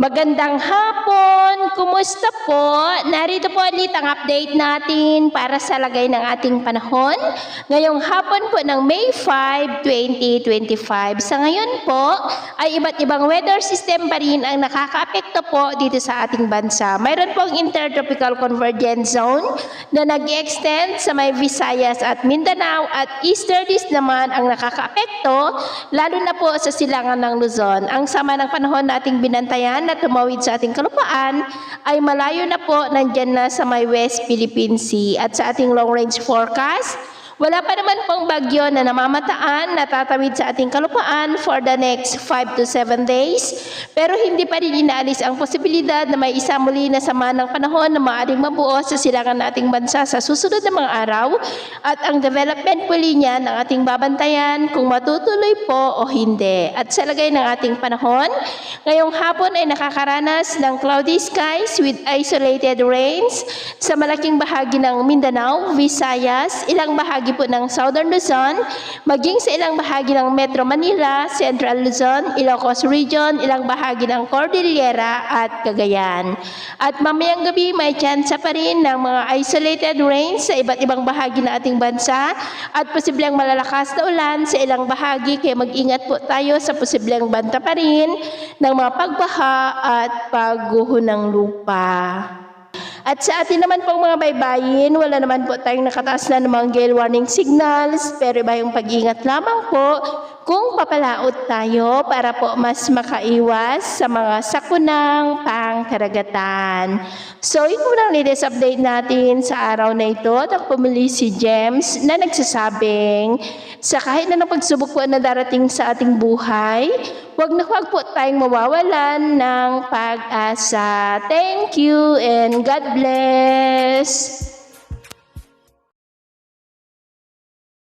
Magandang hapon! Kumusta po? Narito po ulit ang update natin para sa lagay ng ating panahon. Ngayong hapon po ng May 5, 2025. Sa ngayon po ay iba't ibang weather system pa rin ang nakakaapekto po dito sa ating bansa. Mayroon pong intertropical convergence zone na nag-extend sa may Visayas at Mindanao at easterlies naman ang nakakaapekto lalo na po sa silangan ng Luzon. Ang sama ng panahon nating binantayan na tumawid sa ating kalupaan ay malayo na po, nandyan na sa may West Philippine Sea. At sa ating long range forecast, wala pa naman pong bagyo na namamataan na tatawid sa ating kalupaan for the next 5 to 7 days. Pero hindi pa rin inaalis ang posibilidad na may isa muli na sama ng panahon na maaaring mabuo sa silangan nating bansa sa susunod na mga araw. At ang development muli niya ng ating babantayan kung matutuloy po o hindi. At sa lagay ng ating panahon, ngayong hapon ay nakakaranas ng cloudy skies with isolated rains sa malaking bahagi ng Mindanao, Visayas, ilang bahagi po ng Southern Luzon, maging sa ilang bahagi ng Metro Manila, Central Luzon, Ilocos Region, ilang bahagi ng Cordillera at Cagayan. At mamayang gabi may tsansa pa rin ng mga isolated rains sa iba't ibang bahagi ng ating bansa at posibleng malalakas na ulan sa ilang bahagi, kaya mag-ingat po tayo sa posibleng banta pa rin ng mga pagbaha at pagguho ng lupa. At sa atin naman pong mga baybayin, wala naman po tayong nakataas na namang gale warning signals, pero iba yung pag-ingat lamang po kung papalaot tayo para po mas makaiwas sa mga sakunang pangkaragatan. So, ito lang latest update natin sa araw na ito. At pumili si James na nagsasabing sa kahit na pagsubok po na darating sa ating buhay, huwag na huwag po tayong mawawalan ng pag-asa. Thank you and God bless!